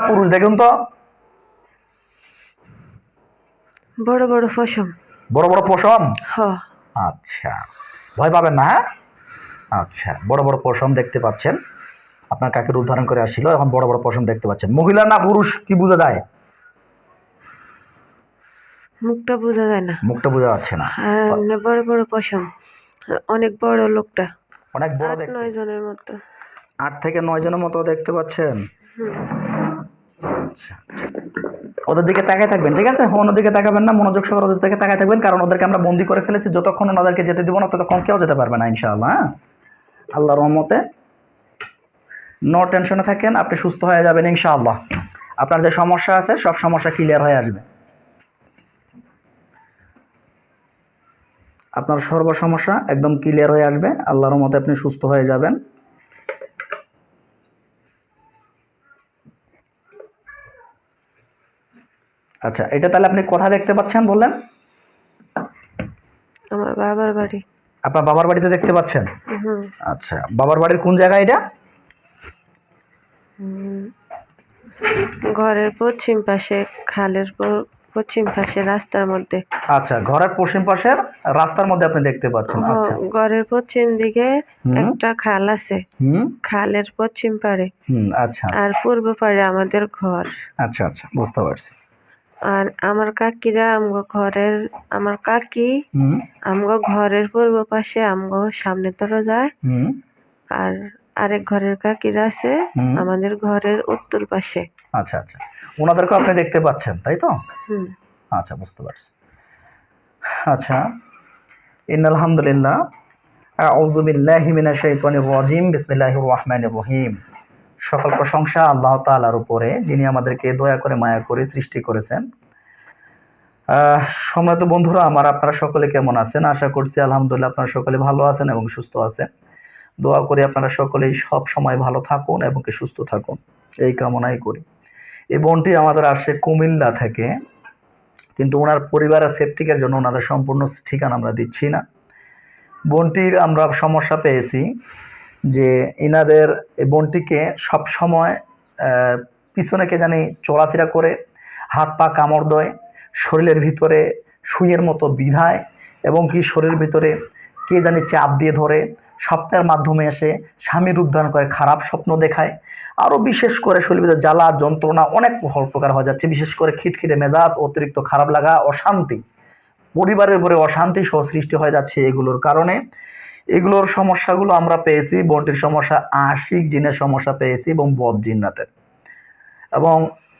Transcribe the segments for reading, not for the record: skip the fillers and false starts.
পুরুষ দেখুন তো। বড় বড় পশম। বড় বড় পশম। হ্যাঁ। আচ্ছা, ভয় পাবেন না। হ্যাঁ, আচ্ছা, বড় বড় পশম দেখতে পাচ্ছেন। আপনার কাকে রূপ ধারণ করে আসছিল, এখন বড় বড় পশম দেখতে পাচ্ছেন। মহিলা না পুরুষ কি বোঝা যায়? মুখটা বোঝা যায় না। মুখটা বোঝা যাচ্ছে না। আর বড় বড় পশম, অনেক বড় লোকটা। অনেক বড় 8-9 জনের মতো। 8 থেকে 9 জনের মতো দেখতে পাচ্ছেন। আচ্ছা, ওদের দিকে তাকায় থাকবেন, ঠিক আছে? অন্যদিকে তাকাবেন না, মনোযোগ সহকারে ওদের দিকে তাকায় থাকবেন, কারণ ওদেরকে আমরা বন্দি করে ফেলেছি। যতক্ষণ ওনাদেরকে যেতে দিব না ততক্ষণ কেউ যেতে পারবে না ইনশাআল্লাহ। হ্যাঁ, আল্লাহর রহমতে নো টেনশনে থাকেন, আপনি সুস্থ হয়ে যাবেন ইনশাআল্লাহ। আপনার যে সমস্যা আছে সব সমস্যা ক্লিয়ার হয়ে আসবে। আপনার সর্ব সমস্যা একদম ক্লিয়ার হয়ে আসবে, আল্লাহর রহমতে আপনি সুস্থ হয়ে যাবেন। আচ্ছা, এটা তাহলে আপনি কোথায় দেখতে পাচ্ছেন বললেন? আমার বাবার বাড়ি। আপনার বাবার বাড়িতে দেখতে পাচ্ছেন? আচ্ছা, বাবার বাড়ির কোন জায়গায় এটা? ঘরের পশ্চিম পাশে, খালের পশ্চিম পাশে, রাস্তার মধ্যে। আচ্ছা, ঘরের পশ্চিম পাশের রাস্তার মধ্যে আপনি দেখতে পাচ্ছেন। আচ্ছা, ঘরের পশ্চিম দিকে একটা খাল আছে, খালের পশ্চিম পাড়ে। আচ্ছা, আর পূর্ব পাড়ে আমাদের ঘর। আচ্ছা আচ্ছা, বুঝতে পারছি। আর আমার কাকিরা আমার কাকি আমগো ঘরের পূর্ব পাশে, আমগো সামনে দরজায়। আর আরেক ঘরের কাকিরা আছে আমাদের ঘরের উত্তর পাশে। আচ্ছা আচ্ছা, ওনাদেরকে আপনি দেখতে পাচ্ছেন তাই তো? আচ্ছা, বুঝতে পারছি। আচ্ছা, ইন্নাল হামদুলিল্লাহ, আউযু বিল্লাহি মিনাশ শাইতানির রাজিম, বিসমিল্লাহির রহমানির রহিম। সকল প্রশংসা আল্লাহ তাআলার উপরে, যিনি আমাদেরকে দয়া করে মায়া করে সৃষ্টি করেছেন। সম্মানিত বন্ধুরা আমার, আপনারা সকলে কেমন আছেন? আশা করছি আলহামদুলিল্লাহ আপনারা সকলে ভালো আছেন এবং সুস্থ আছেন। দোয়া করি আপনারা সকলেই সব সময় ভালো থাকুন এবং সুস্থ থাকুন, এই কামনাই করি। এই বোনটি আমাদের আসে কুমিল্লা থেকে, কিন্তু ওনার পরিবারের সেফটিকের জন্য ওনাদের সম্পূর্ণ ঠিকানা আমরা দিচ্ছি না। বোনটির আমরা সমস্যা পেয়েছি যে এনাদের এই বোনটিকে সব সময় পিছনে কে জানি চলাফেরা করে, হাত পা কামড় দেয়, শরীরের ভিতরে সুইয়ের মতো বিধায়, এবং কি শরীরের ভিতরে কে জানি চাপ দিয়ে ধরে, স্বপ্নের মাধ্যমে এসে স্বামীর উদ্ধার করে, খারাপ স্বপ্ন দেখায়। আরও বিশেষ করে শরীরের জ্বালা যন্ত্রণা অনেক প্রকার হয়ে যাচ্ছে, বিশেষ করে খিটখিটে মেজাজ, অতিরিক্ত খারাপ লাগা, অশান্তি, পরিবারের উপরে অশান্তি সহ সৃষ্টি হয়ে যাচ্ছে এগুলোর কারণে। এগুলোর সমস্যাগুলো আমরা পেয়েছি। বোনটির সমস্যা আশিক জিনের সমস্যা পেয়েছি এবং বদ জিন্নাতের। এবং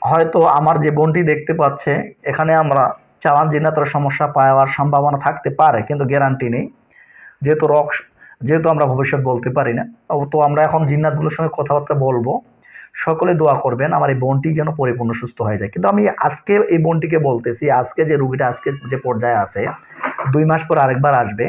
হয়তো আমার যে বোনটি দেখতে পাচ্ছে এখানে আমরা চালান জিন্নাতের সমস্যা পাওয়ার সম্ভাবনা থাকতে পারে, কিন্তু গ্যারান্টি নেই, যেহেতু আমরা ভবিষ্যৎ বলতে পারি না। তো আমরা এখন জিন্নাতগুলোর সঙ্গে কথাবার্তা বলবো। সকলে দোয়া করবেন আমার এই বোনটি যেন পরিপূর্ণ সুস্থ হয়ে যায়। কিন্তু আমি আজকে এই বোনটিকে বলতেছি, আজকে যে রুগীটা আজকে যে পর্যায়ে আছে, 2 মাস পর আরেকবার আসবে,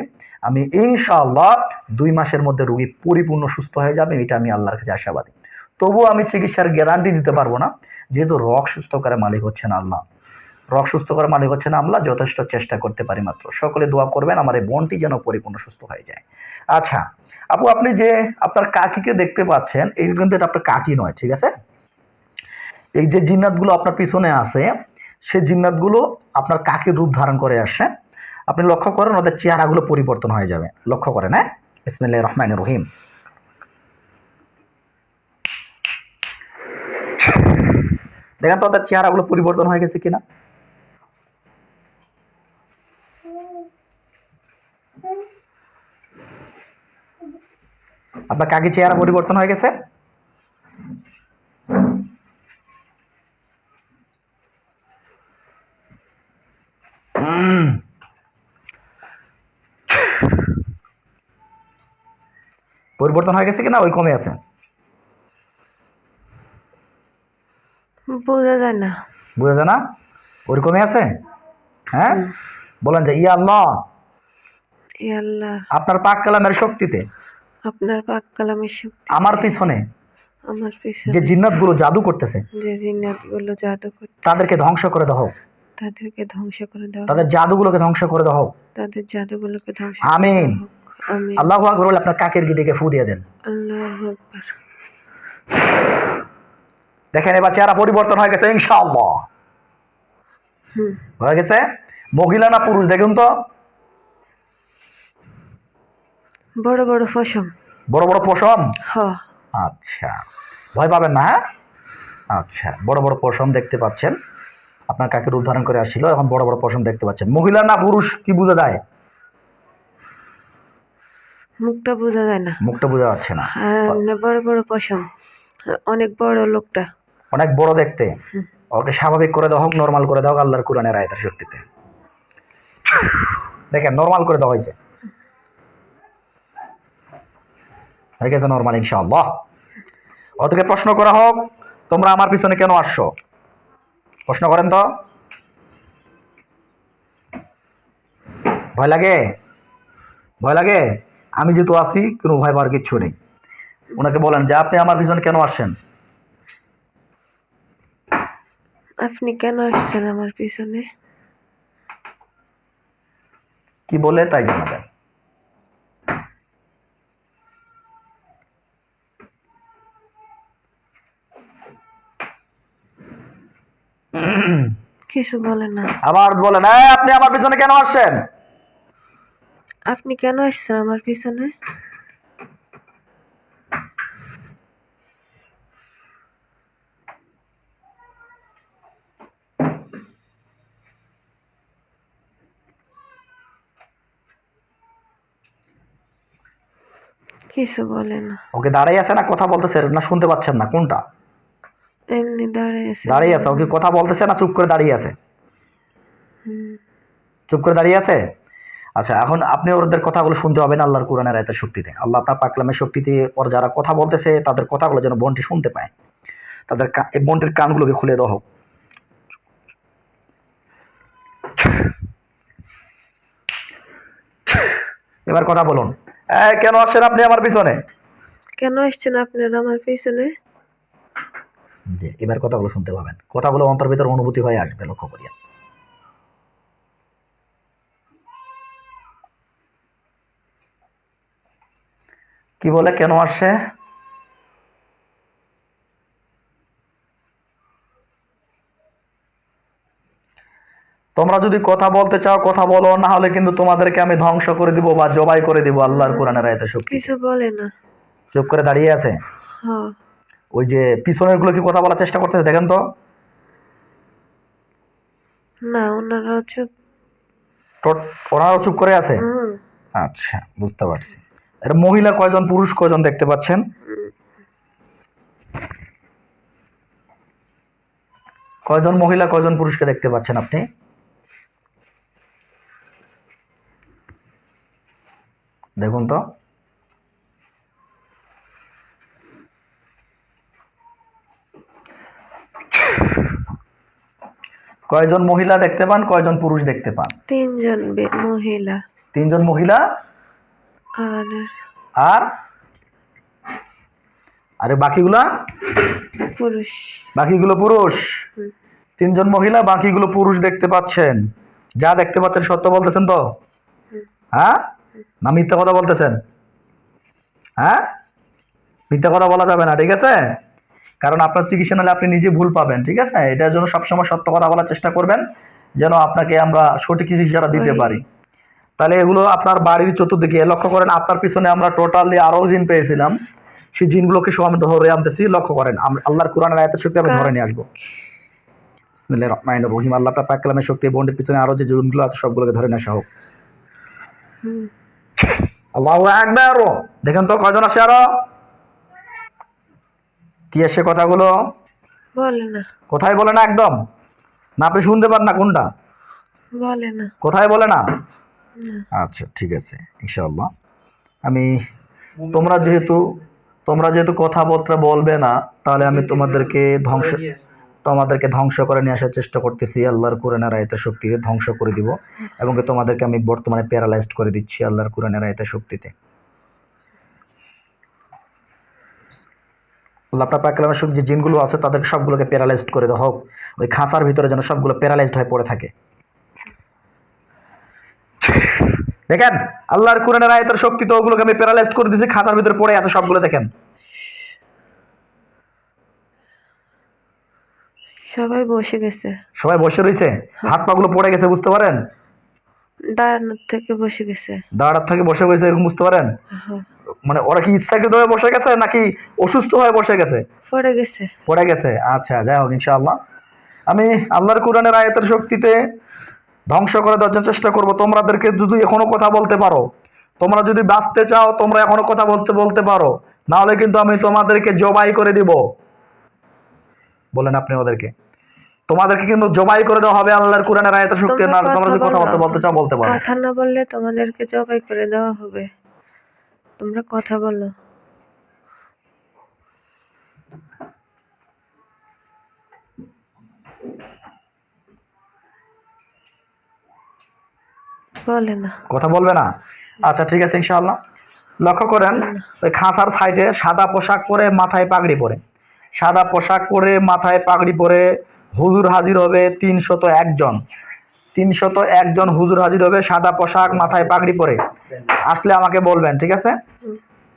আমি ইনশাআল্লাহ 2 মাসের মধ্যে রুগী পরিপূর্ণ সুস্থ হয়ে যাবে, এটা আমি আল্লাহর কাছে আশাবাদী। তবুও আমি চিকিৎসার গ্যারান্টি দিতে পারবো না, যেহেতু রোগ সুস্থ করার মালিক হচ্ছেন আল্লাহ। রোগ সুস্থ করার মালিক হচ্ছেন আল্লাহ, যথেষ্ট চেষ্টা করতে পারি মাত্র। সকলে দোয়া করবেন আমার এই বোনটি যেন পরিপূর্ণ সুস্থ হয়ে যায়। আচ্ছা আপু, আপনি যে আপনার কাকিকে দেখতে পাচ্ছেন, এই কিন্তু এটা আপনার কাকি নয়, ঠিক আছে? এই যে জিন্নাতগুলো আপনার পিছনে আছে, সেই জিন্নাতগুলো আপনার কাকির রূপ ধারণ করে আসে। আপনি লক্ষ্য করেন ওদের চেহারাগুলো পরিবর্তন হয়ে যাবে, লক্ষ্য করেন। হ্যাঁ, বিসমিল্লাহির রহমানির রহিম। দেখেন তো ওদের চেহারাগুলো পরিবর্তন হয়ে গেছে কিনা। আপনার কাকি চেহারা পরিবর্তন হয়ে গেছে। পরিবর্তন হয়ে গেছে কিনা, ওই কমে আছে? বোঝা যায় না। বোঝা যায় না, ওই কমে আছে। হ্যাঁ, বলেন যে ইয়া আল্লাহ, ইয়া আল্লাহ, আপনার পাক কালামের শক্তিতে, আপনার পাক কালামের শক্তি আমার পিছনে যে যে জিন্নাতগুলো জাদু করতেছে, তাদেরকে ধ্বংস করে দাও, তাদেরকে ধ্বংস করে দাও, তাদের জাদুগুলোকে ধ্বংস করে দাও। তাদের জাদুগুলোকে ধ্বংস করে আমিন। দাও। আমিন। আল্লাহু আকবার বলে আপনার কাকের দিকে ফু দিয়ে দেন। আল্লাহু আকবার। দেখেন এবার চেহারা পরিবর্তন হয়ে গেছে ইনশাআল্লাহ। হুম। হয়ে গেছে। মহিলা না পুরুষ দেখুন তো। বড় বড় পশম। বড় বড় পশম। হ। আচ্ছা, ভয় পাবেন না। হ্যাঁ, আচ্ছা, বড় বড় পশম দেখতে পাচ্ছেন। আপনার কাকের উদাহরণ করে আসছিল, এখন বড় বড় পশম দেখতে পাচ্ছেন। মহিলা না পুরুষ কি বোঝা যায়? মুখটা বোঝা যায় না। মুখটা বোঝা যাচ্ছে না। আর বড় বড় পশম, অনেক বড় লোকটা। অনেক বড় দেখতে। ওকে স্বাভাবিক করে দাও হোক, নর্মাল করে দাও আল্লাহর কোরআনের আয়াতের শক্তিতে। দেখেন নর্মাল করে দেওয়া হয়েছে, হয়ে গেছে নর্মাল ইনশাআল্লাহ। ওদেরকে প্রশ্ন করা হোক, তোমরা আমার পিছনে কেন আসছো? প্রশ্ন করেন তো। ভয় লাগে? ভয় লাগে? আমি যেহেতু আছি, কোনো ভয় পাওয়ার কিচ্ছু নেই। ওনাকে বলেন যে আপনি আমার পিছনে কেন আসছেন? আপনি কেন আসছেন আমার পিছনে? কি বলে তাই জানাবেন। কিছু বলে না। আবার বলেন, আপনি আমার পিছনে কেন আসছেন? আপনি কেন আসছেন আমার পিছনে? কিছু বলে না। ওকে দাঁড়িয়ে আছে না কথা বলতেছে না শুনতে পাচ্ছেন না কোনটা? এমনি দাঁড়িয়ে আছে। দাঁড়িয়ে আছে। ওকে কথা বলতেছে না চুপ করে দাঁড়িয়ে আছে? হুম। চুপ করে দাঁড়িয়ে আছে। আচ্ছা, এখন আপনি ওদের কথাগুলো শুনতে পাবেন আল্লাহর কোরআনের আয়াতের শক্তিতে। আল্লাহ আপনার পাকলামের শক্তিতে ওর যারা কথা বলতেছে তাদের কথাগুলো যেন বোনটি শুনতে পায়। তাদের এই বোনটির কানগুলোকে খুলে দেওয়া হোক। এবার কথা বলুন। কেন আসছেন আপনি আমার পিছনে? কেন আসছেন আপনারা আমার পিছনে? জি, এবার কথাগুলো শুনতে পাবেন। কথাগুলো অন্তর ভিতর অনুভূতি হয়ে আসবে, লক্ষ্য করিয়া। কি বলে কেন আসছে? তোমরা যদি কথা বলতে চাও কথা বলো, না হলে কিন্তু তোমাদেরকে আমি ধ্বংস করে দিব বা জবাই করে দিব আল্লাহর কোরআনের আয়াতের শক্তি। কিছু বলে না। চুপ করে দাঁড়িয়ে আছে। হ্যাঁ। ওই যে পিছনের গুলো কি কথা বলার চেষ্টা করতেছে দেখেন তো। না, ওনারাও চুপ। ওনারাও চুপ করে আছে। হুম। আচ্ছা, বুঝতে পারছি। এর মহিলা কয়জন পুরুষ কয়জন দেখতে পাচ্ছেন? কয়জন মহিলা কয়জন পুরুষকে দেখতে পাচ্ছেন আপনি? দেখুন তো। কয়জন মহিলা দেখতে পান, কয়জন পুরুষ দেখতে পান? তিনজন মহিলা। তিনজন মহিলা আর আর আরে বাকিগুলা পুরুষ। বাকিগুলো পুরুষ। হুম। তিনজন মহিলা বাকিগুলো পুরুষ দেখতে পাচ্ছেন। যা দেখতে পাচ্ছেন সত্য বলতেছেন তো? হ্যাঁ, না মিথ্যা কথা বলতেছেন? হ্যাঁ, মিথ্যা কথা বলা যাবে না, ঠিক আছে? কারণ আপনার চিকিৎসা নাহলে আপনি নিজে ভুল পাবেন, ঠিক আছে? এটার জন্য সবসময় সত্য কথা বলার চেষ্টা করবেন, যেন আপনাকে আমরা সঠিক চিকিৎসাটা দিতে পারি। তাহলে এগুলো আপনার বাড়ির চতুর্দিকে লক্ষ্য করেন। আপনার পিছনে আমরা টোটালি আরো জিন পেয়েছিলাম, সেই জিনগুলোকে সব আমি ধরে আনতেছি। লক্ষ্য করেন, আল্লাহর কোরআনের আয়াতের শক্তি আমি ধরে নিয়ে আসবো। বিসমিল্লাহির রহমানির রহিম। আল্লাহ পাক কালামের শক্তি বন্ডের পিছনে আরো যে জিনগুলো আছে সবগুলোকে ধরে নিয়ে আসা হোক। আল্লাহু আকবার। দেখেন তো কয়জন আসে আরো? কি আসে কথাগুলো? বলে না। কোথায় বলে না একদম? না আপনি শুনতে পান না কোনটা? বলে না। কোথায় বলে না? আচ্ছা, ঠিক আছে ইনশাআল্লাহ। আমি তোমরা যেহেতু কথাবার্তা বলবে না, তাহলে আমি তোমাদেরকে ধ্বংস করে নিয়ে আসার চেষ্টা করতেছি আল্লাহর কোরআনের আয়াতের শক্তিতে। ধ্বংস করে দিব এবং তোমাদেরকে আমি বর্তমানে প্যারালাইজড করে দিচ্ছি আল্লাহর কোরআনের আয়াতের শক্তিতে। আল্লাহ পাক কালামের শক্তি যে জিনগুলো আছে তাদের সবগুলোকে প্যারালাইজড করে দেওয়া হোক। ওই খাঁচার ভিতরে যেন সবগুলো প্যারালাইজড হয়ে পড়ে থাকে। দেখেন আল্লাহর কোরআনের আয়াতের শক্তিতে ওগুলোকে আমি প্যারালাইজড করে দিয়েছি, খাঁচার ভিতরে পড়ে আছে সবগুলো। দেখেন সবাই বসে গেছে, সবাই বসে রয়েছে, হাত পা গুলো পড়ে গেছে বুঝতে পারেন? দাঁড়ানোর থেকে বসে গেছে। দাঁড়ার থেকে বসে গেছে এরকম বুঝতে পারেন? হ্যাঁ, মানে ওরা কি ইচ্ছাকৃত হয়ে বসে গেছে নাকি অসুস্থ হয়ে বসে গেছে? পড়ে গেছে। পড়ে গেছে। আচ্ছা, যাই হোক, ইনশাআল্লাহ আমি আল্লাহর কোরআনের আয়াতের শক্তিতে ধ্বংস করে দেওয়ার জন্য চেষ্টা করবো। তোমাদেরকে যদি এখনো কথা বলতে পারো, তোমরা যদি বাঁচতে চাও, তোমরা এখনো কথা বলতে পারো, না হলে কিন্তু আমি তোমাদেরকে জবাই করে দিব। বলেন আপনি ওদেরকে, তোমাদেরকে কিন্তু জবাই করে দেওয়া হবে আল্লাহর কোরআনের আয়াতের শক্তি। তোমরা না কথা তোমরা যদি কথা বলো। বলতে চাও বলতে পারো। কথা না বললে তোমাদেরকে জবাই করে দেওয়া হবে। তোমরা কথা বলো। বলে না। কথা বলবে না? আচ্ছা ঠিক আছে, ইনশাআল্লাহ। লক্ষ্য করেন, ওই খাঁচার সাইডে সাদা পোশাক পরে মাথায় পাগড়ি পরে, সাদা পোশাক পরে মাথায় পাগড়ি পরে হুজুর হাজির হবে 301 জন। 301 জন হুজুর হাজির হবে সাদা পোশাক মাথায় পাগড়ি পরে। আসলে আমাকে বলবেন, ঠিক আছে?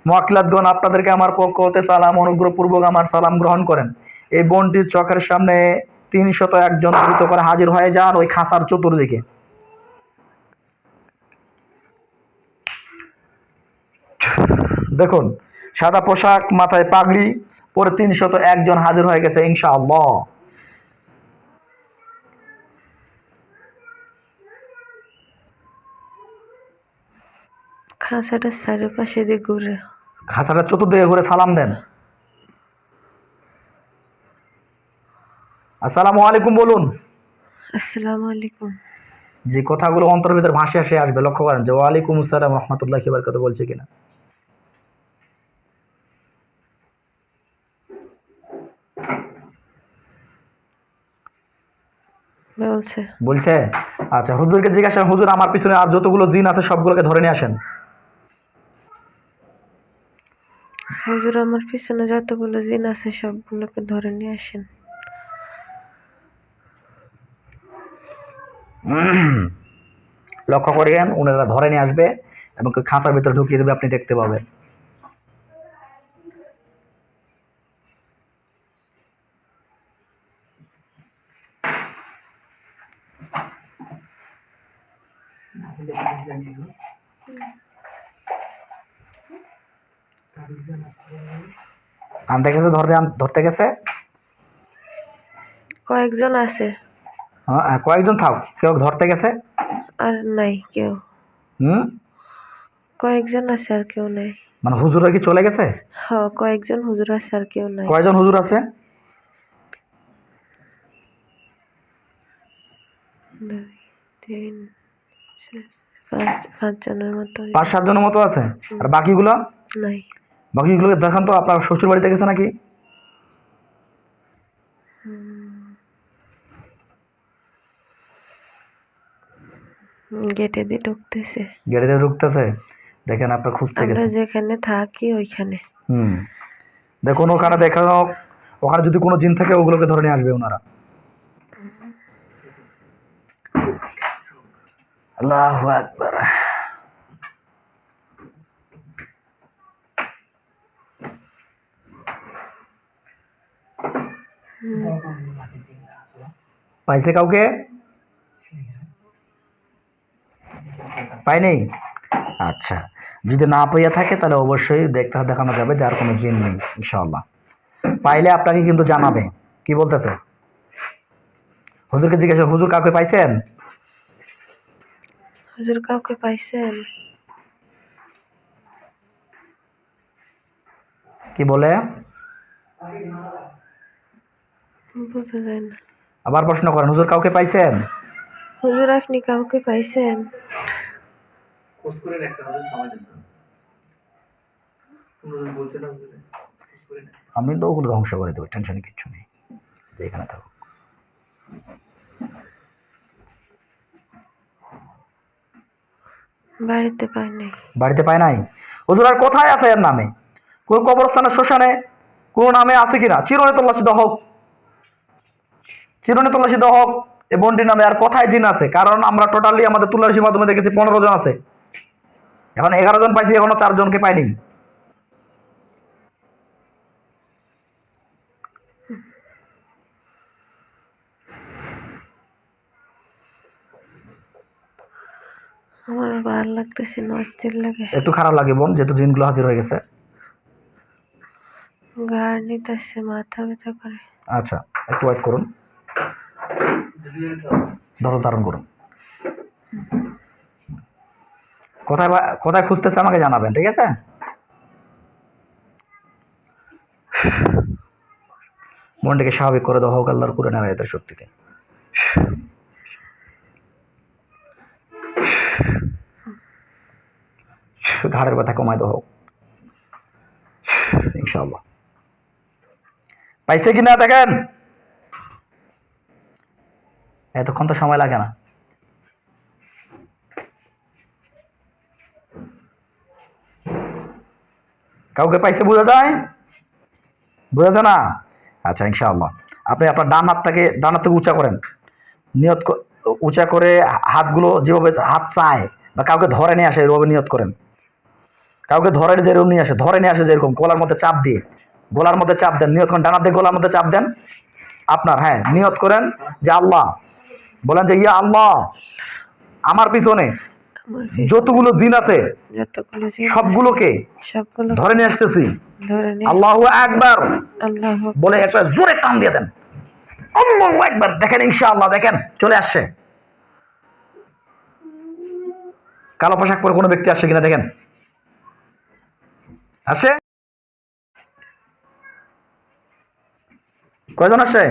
মুআক্কিলাতগণ, আপনাদেরকে আমার পক্ষ হতে সালাম, অনুগ্রহপূর্বক আমার সালাম গ্রহণ করেন। এই বোনটির চোখের সামনে 301 জন দ্রুত করে হাজির হয়ে যান ওই খাঁচার চতুর্দিকে। দেখুন, সাদা পোশাক মাথায় পাগড়ি পরে 301 জন হাজির হয়ে গেছে ইনশাআল্লাহ। খাঁচাটা চারিপাশে দিয়ে ঘুরে। খাঁচাটা চতুর্দিকে ঘুরে সালাম দেন। আসসালামু আলাইকুম বলুন। আসসালামু আলাইকুম। যে কথাগুলো অন্তর ভিতরে ভাসে আসে আসবে, লক্ষ্য করেন যে ওয়ালাইকুম আসসালাম রহমতুল্লাহি ওয়া বারাকাতুহু বলছে কিনা। বলছে? আচ্ছা, হুজুরকে জিজ্ঞাসা, হুজুর আমার পিছনে আর যতগুলো জিন আছে সবগুলোকে ধরে নিয়ে আসেন। হুজুর আমার পিছনে যতগুলো জিন আছে সবগুলোকে ধরে নিয়ে আসেন। লক্ষ্য করেন, উনারা ধরে নিয়ে আসবে এবং খাঁচার ভিতরে ঢুকিয়ে দেবে, আপনি দেখতে পাবেন। আনতে গেছে, ধরতে গেছে। কয়েকজন আছে, হ্যাঁ, কয়েকজন থাক, কেউ ধরতে গেছে আর নাই কেউ। কয়েকজন আছে আর কেউ নাই। মানে হুজুরা কি চলে গেছে? হ্যাঁ, কয়েকজন হুজুর আছে আর কেউ নাই। কয়জন হুজুর আছে? 2 3 4 5 জনের মতো। 5-7 জনের মতো আছে। আর বাকিগুলো নাই। বাকিগুলোকে দেখান তো, আপনার শ্বশুর বাড়িতে গেছে নাকি? গেটে দিয়ে ঢুকতেছে। গেটে দিয়ে ঢুকতেছে। দেখেন, আপনার খুঁজতে গেছে। আমরা যেখানে থাকি ওইখানে। দেখুন, ওখানে দেখানো, ওখানে যদি কোনো জিন থাকে ওগুলোকে ধরে নিয়ে আসবে ওনারা। আল্লাহু আকবার। পাইছে কাউকে? পাইনি? আচ্ছা, যদি না পাইয়া থাকে তাহলে অবশ্যই দেখানো যাবে যে আর কোনো জিন নেই ইনশাআল্লাহ। পাইলে আপনাকে কিন্তু জানাবে। কি বলতেছে? হুজুরকে জিজ্ঞাসা, হুজুর কাউকে পাইছেন? হুজুর কাউকে পাইছেন? কি বলে? বোঝা যায় না। আবার প্রশ্ন করেন, হুজুর কাউকে পাইছেন? হুজুর আপনি কাউকে পাইছেন? আমি তো ওগুলো ধ্বংস করে দেবো, টেনশন কিচ্ছু নেই, এখানে থাকো। বাড়িতে পাই নাই। বাড়িতে পায় নাই? হুজুর আর কোথায় আছে এর নামে? কোন কবরস্থানে, শ্মশানে কোন নামে আছে কিনা? চিরনে তল্লাশি দেওয়া হোক, চিরনে তল্লাশি দেওয়া হোক এই বন্ডির নামে। আর কোথায় জিন আছে? কারণ আমরা টোটালি আমাদের তুলাসীর মাধ্যমে দেখেছি 15 জন আছে, এখন 11 জন পাইছি, এখনো 4 জনকে পাইনি। আমার ভালো লাগতেছে না, অস্থির লাগে। একটু খারাপ লাগে বোন, যেহেতু জিনগুলো হাজির হয়ে গেছে। ঘাড় নিতেছে, মাথা ব্যথা করে। আচ্ছা, একটু ওয়েট করুন, ধরো ধারণ করুন। কোথায় কোথায় খুঁজতেছে আমাকে জানাবেন, ঠিক আছে? মনটাকে স্বাভাবিক করে দাও হোক আল্লাহর কুরআনের আয়াতের শক্তিতে। ঘাড়ের ব্যথা কমাই দাও হোক ইনশাআল্লাহ। পাইছে কিনা দেখেন, এতক্ষণ তো সময় লাগে না। কাউকে পাইছে বোঝা যায়? বোঝা যায় না? আচ্ছা ইনশাআল্লাহ। আপনি আপনার ডান হাতটাকে উঁচা করেন, নিয়ত উঁচা করে হাতগুলো যেভাবে হাত চায় বা কাউকে ধরে নিয়ে আসে এরভাবে নিয়ত করেন। কাউকে ধরে যেরকম নিয়ে আসে, যেরকম গলার মধ্যে চাপ দিয়ে, গলার মধ্যে চাপ দেন, নিয়ত করেন, ডান হাত দিয়ে গলার মধ্যে চাপ দেন আপনার। হ্যাঁ, নিয়ত করেন যে আল্লাহ, বলেন যে ইয়া আল্লাহ, আমার পিছনে যতগুলো জিন আছে সবগুলোকে ধরে নিয়ে আসতেছি। আল্লাহু আকবার বলে একটা জোরে টান দিয়ে দেন। আল্লাহু আকবার। দেখেন ইনশাআল্লাহ, দেখেন চলে আসছে। কালো পোশাক পরে কোনো ব্যক্তি আসছে কিনা দেখেন, আসে? কয়জন আসে?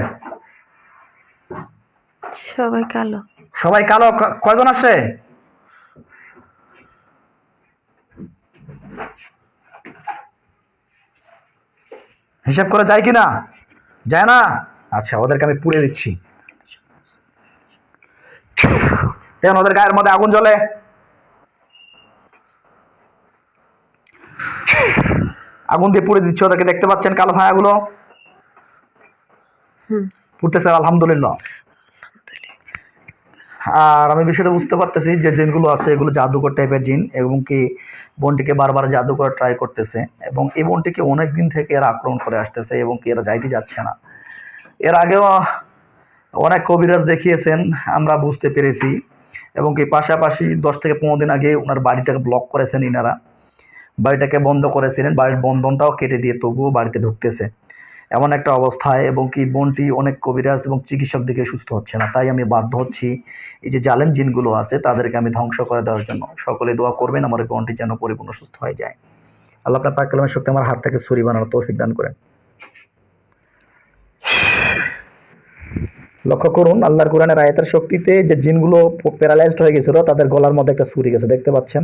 সবাই কালো। সবাই কালো। কয়জন আসে? হিসাব করা যায় কিনা? যায় না? আচ্ছা, ওদেরকে আমি পুড়ে দিচ্ছি। দেখেন ওদের গায়ের মধ্যে আগুন জ্বলে। আগুন দিয়ে পুড়ে দিচ্ছে ওদেরকে, দেখতে পাচ্ছেন কালো ছায়াগুলো পুড়তেছে। আলহামদুলিল্লাহ। আর আমি বিষয়টা বুঝতে পারতেছি যে জিনগুলো আছে এগুলো জাদুকর টাইপের জিন, এবং কি বোনটিকে বারবার জাদু করার ট্রাই করতেছে, এবং এই বোনটিকে অনেক দিন থেকে এরা আক্রমণ করে আসতেছে, এবং কি এরা যাইতে যাচ্ছে না। এর আগেও অনেক কবিরাজ দেখিয়েছেন, আমরা বুঝতে পেরেছি, এবং কি পাশাপাশি 10 থেকে 15 দিন আগে ওনার বাড়িটাকে ব্লক করেছেন ইনারা, বাড়িটাকে বন্ধ করেছিলেন, বাড়ির বন্ধনটাও কেটে দিয়ে তবুও বাড়িতে ঢুকতেছে এমন একটা অবস্থায়, এবং কি বোনটি অনেক কবিরাজ এবং চিকিৎসক দিকে সুস্থ হচ্ছে না। তাই আমি বাধ্য হচ্ছি এই যে জালেম জিনগুলো আছে তাদেরকে আমি ধ্বংস করে দেওয়ার জন্য। সকলে দোয়া করবেন আমার বোনটি যেন পরিপূর্ণ সুস্থ হয়ে যায়। আল্লাহ আপনার পাক কালামের শক্তি আমার হাতটাকে ছুরি বানানোর তৌফিক দান করেন। লক্ষ্য করুন আল্লাহর কোরআনের আয়াতের শক্তিতে যে জিনগুলো প্যারালাইজড হয়ে গেছিল তাদের গলার মধ্যে একটা ছুরি গেছে, দেখতে পাচ্ছেন?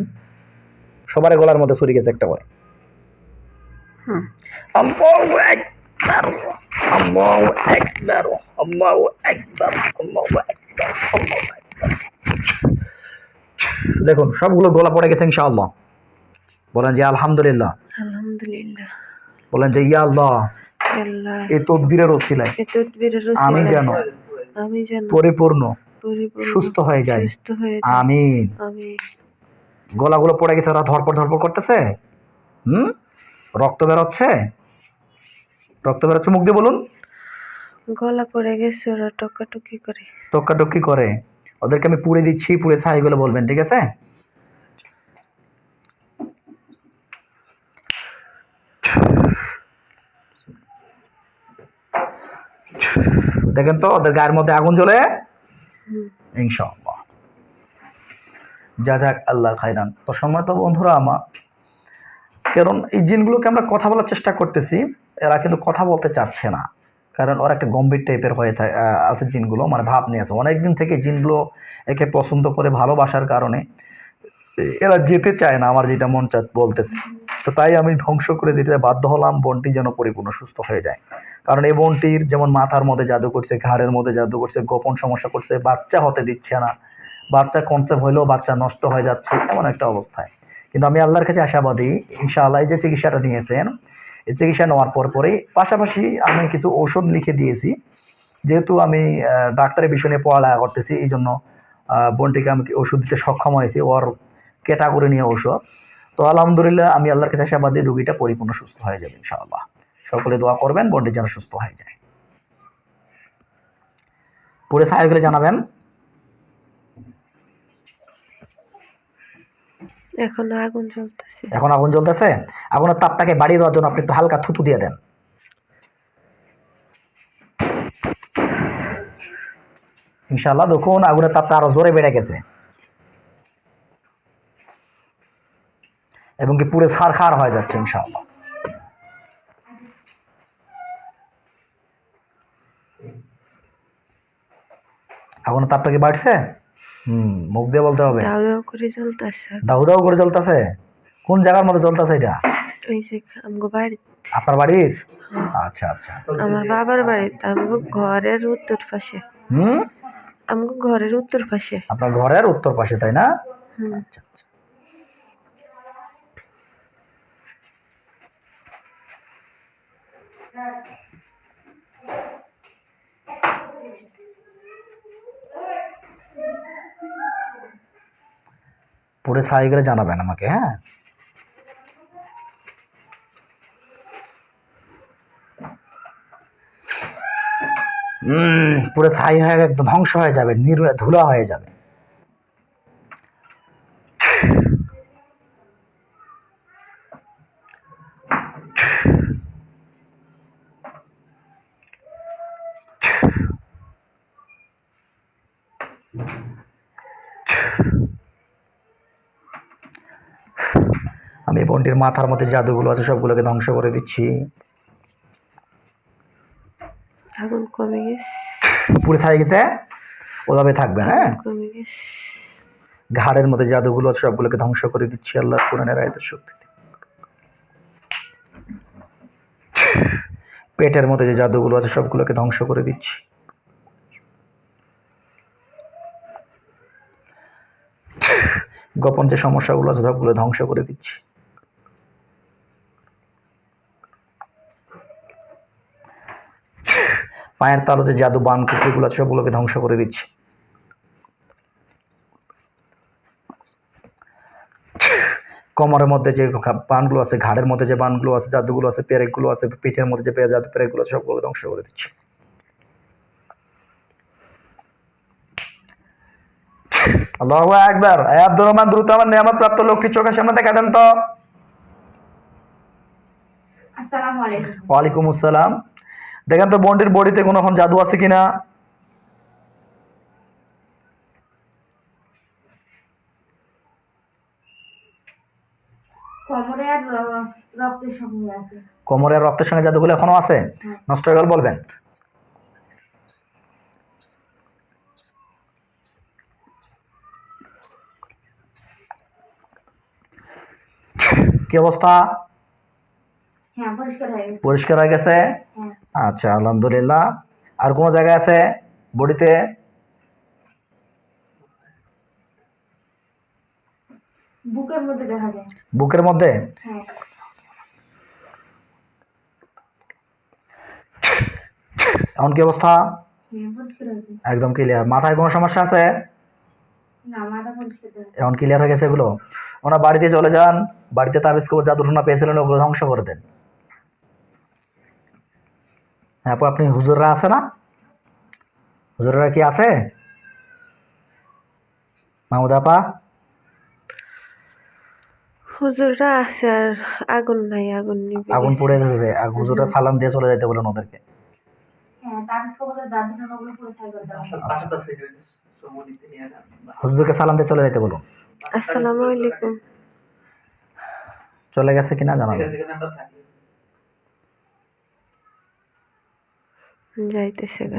সবার গলার মধ্যে ছুরি গেছে একটা করে। আল্লাহু আকবার, আল্লাহু আকবার, আল্লাহু আকবার, আল্লাহু আকবার, আল্লাহু আকবার। দেখুন সবগুলো গলা পড়ে গেছে ইনশাআল্লাহ। বলেন যে আলহামদুলিল্লাহ। আলহামদুলিল্লাহ। বলেন যে ইয়া আল্লাহ, আল্লাহ এই তদবিরের ওসিলায় আমি যেন পরিপূর্ণ সুস্থ হয়ে যাই। আমিন। গলাগুলো পড়ে গেছে, ওরা ধরপড় করতেছে। রক্ত বেরোচ্ছে, মুখ দিয়ে বলুন। গলা পড়ে গেছে, ওরা টক্কাটক্কি করে। ওদেরকে আমি পুড়ে দিচ্ছি, পুড়ে ছাই গুলো বলবেন, ঠিক আছে? দেখেন তো ওদের গায়ের মধ্যে আগুন জ্বলে ইনশাআল্লাহ। যাক আল্লাহ খাইরান। তো সম্মানিত বন্ধুরা আমার, কারণ এই জিনগুলোকে আমরা কথা বলার চেষ্টা করতেছি, এরা কিন্তু কথা বলতে চাচ্ছে না, কারণ ওরা একটা গম্ভীর টাইপের হয়ে আছে জিনগুলো, মানে ভাব নিয়ে আছে অনেকদিন থেকে। জিনগুলো একে পছন্দ করে ভালোবাসার কারণে এরা যেতে চায় না, আমার যেটা মন বলতেছে। তো তাই আমি ধ্বংস করে দিতে বাধ্য হলাম, বোনটি যেন পরিপূর্ণ সুস্থ হয়ে যায়। কারণ এই বোনটির যেমন মাথার মধ্যে জাদু করছে, ঘাড়ের মধ্যে জাদু করছে, গোপন সমস্যা করছে, বাচ্চা হতে দিচ্ছে না, বাচ্চা কনসেপ্ট হইলেও বাচ্চা নষ্ট হয়ে যাচ্ছে এমন একটা অবস্থায়। কিন্তু আমি আল্লাহর কাছে আশাবাদী, ইনশাআল্লাহ এই যে চিকিৎসাটা নিয়েছেন, এই চিকিৎসা নেওয়ার পরেই পাশাপাশি আমি কিছু ঔষধ লিখে দিয়েছি, যেহেতু আমি ডাক্তারের বিষয় নিয়ে পড়ালেখা করতেছি, এই জন্য বোনটিকে আমি ওষুধ দিতে সক্ষম হয়েছি, ওর ক্যাটাগরি নিয়ে ঔষধ। তো আলহামদুলিল্লাহ আমি আল্লাহর কাছে আশাবাদী রোগীটা পরিপূর্ণ সুস্থ হয়ে যাবে ইনশাআল্লাহ। সকলে দোয়া করবেন বোনটি যেন সুস্থ হয়ে যায়। পরে সাহেব গেলে জানাবেন। এখন আগুন জ্বলতেছে। এখন আগুন জ্বলতেছে, আগুনের তাপটাকে বাড়িয়ে দেওয়ার জন্য আপনি একটু হালকা থুতু দিয়ে দেন। ইনশাআল্লাহ দেখুন আগুনের তাপটা আরো জোরে বেড়ে গেছে এবং কি পুরো ছারখার হয়ে যাচ্ছে ইনশাআল্লাহ। আগুনের তাপটা কি বাড়ছে? মুখ দিয়ে বলতে হবে। দাউ দাউ করে জ্বলতেছে। দাউ দাউ করে জ্বলতেছে? কোন জায়গার মধ্যে জ্বলতেছে এটা? ওই যে আমগো বাড়ি। আপনার বাড়ির? আচ্ছা আচ্ছা। আমার বাবার বাড়িতে, আমগো ঘরের উত্তর পাশে। আমগো ঘরের উত্তর পাশে। আপনার ঘরের উত্তর পাশে, তাই না? আচ্ছা আচ্ছা। পুরো ছাই করে জানাবেন আমাকে, হ্যাঁ? পুরো ছাই হয়ে একদম ধ্বংস হয়ে যাবে, ধুলা হয়ে যাবে। আমি বোনটির মাথার মধ্যে জাদুগুলো আছে সবগুলোকে ধ্বংস করে দিচ্ছি। আগুন কমে গেছে। পুরো ছাই গেছে, ওভাবে থাকবে, হ্যাঁ? কমে গেছে। ঘাড়ের মধ্যে জাদুগুলো আছে সবগুলোকে ধ্বংস করে দিচ্ছি আল্লাহর কোরআনের আয়াতের শক্তিতে। পেটের মধ্যে যে জাদুগুলো আছে সবগুলোকে ধ্বংস করে দিচ্ছি। গোপন যে সমস্যাগুলো আছে সবগুলো ধ্বংস করে দিচ্ছি। পায়ের তালু যে জাদু বান কুকুরগুলো আছে সবগুলোকে ধ্বংস করে দিচ্ছি। কোমরের মধ্যে যে বানগুলো আছে, ঘাড়ের মধ্যে যে বানগুলো আছে, জাদুগুলো আছে, পেরেকগুলো আছে, পিঠের মধ্যে যে জাদু পেরেকগুলো আছে সবগুলো ধ্বংস করে দিচ্ছি। আল্লাহু আকবার। আব্দুর রহমান দ্রুত আমার নিয়ামত প্রাপ্ত লক্ষ্মী চোখের সামনে দেখা দেন তো। আসসালামু আলাইকুম। ওয়ালাইকুম আসসালাম। দেখেন তো বোনটির বডিতে কোনো জাদু আছে কিনা। কোমরে আর রক্তের সঙ্গে আছে। কোমরের রক্তের সঙ্গে জাদুগুলো এখনো আছে? নষ্ট হয়ে গেল বলবেন? কি অবস্থা? হ্যাঁ, পরিষ্কার হয়ে গেছে। পরিষ্কার হয়ে গেছে? হ্যাঁ। আচ্ছা আলহামদুলিল্লাহ। আর কোনো জায়গায় আছে বডিতে? বুকের মধ্যে দেখা যায়। বুকের মধ্যে? হ্যাঁ। এখন কি অবস্থা? হ্যাঁ, পরিষ্কার হয়েছে। একদম ক্লিয়ার। মাথায় কোনো সমস্যা আছে? না, মাথা পরিষ্কার হয়েছে। এখন ক্লিয়ার হয়ে গেছে এগুলো? ওনার বাড়িতে চলে যান, বাড়িতে তাবিজ কবজ জাদু টোনা পেয়েছিলেন ওগুলো ধ্বংস করে দেন। হ্যাঁ আপু, আপনি হুজুররা আছে না? হুজুররা কি আছে? মাহমুদ আপা? হুজুররা আছে আর আগুন নাই, আগুন নিভে আগুন গেছে। পড়ে গেছে। হুজুররা সালাম দিয়ে চলে যেতে বলেন ওদেরকে। হ্যাঁ, তাবিজ কবজের জাদু টোনাগুলো পুরো ছাই করে দাও। হুজুরকে সালাম দিয়ে চলে যেতে বলুন। আসসালামু আলাইকুম। চলে গেছে কিনা জানাবেন।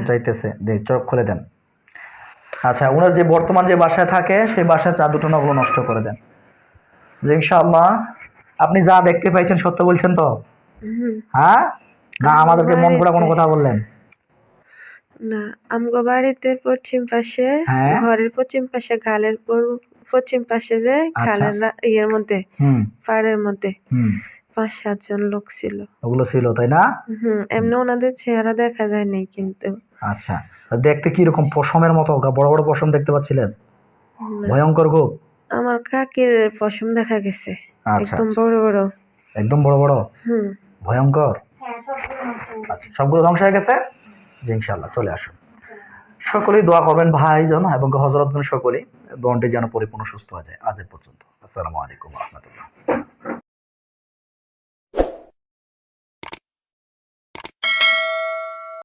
যাইতেছে, চোখ খুলে দেন। আচ্ছা, ওনার যে বর্তমান যে বাসায় থাকে সেই বাসায় জাদু টোনাগুলো নষ্ট করে দেন। যে ইনশাআল্লাহ আপনি যা দেখতে পাইছেন সত্য বলছেন তো? হ্যাঁ, না আমাদেরকে মন করা কোনো কথা বললেন না? আমগো বাড়িতে পশ্চিম পাশে, ঘরের পশ্চিম পাশে, খালের পশ্চিম পাশে যে খালের ইয়ের মধ্যে, পাড়ের মধ্যে 5-7 জন লোক ছিল। ওগুলো ছিল, তাই না? এমনি ওনাদের চেহারা দেখা যায় নাই কিন্তু। আচ্ছা, দেখতে কি রকম? পশমের মতো বড় বড় পশম দেখতে পাচ্ছিলেন? ভয়ঙ্কর খুব? আমার কাকির পশম দেখা গেছে, আচ্ছা, একদম বড় বড়। একদম বড় বড়? ভয়ঙ্কর? হ্যাঁ, সবগুলো নষ্ট হয়ে গেছে। আচ্ছা, সবগুলো ধ্বংস হয়ে গেছে? জি ইনশাআল্লাহ চলে আসুন। সকলেই দোয়া করবেন ভাইজন এবং হযরতগণ সকলেই বোনটি যেন পরিপূর্ণ সুস্থ হয়ে যায়। আজ এ পর্যন্ত। আসসালামু আলাইকুম রহমতুল্লাহ।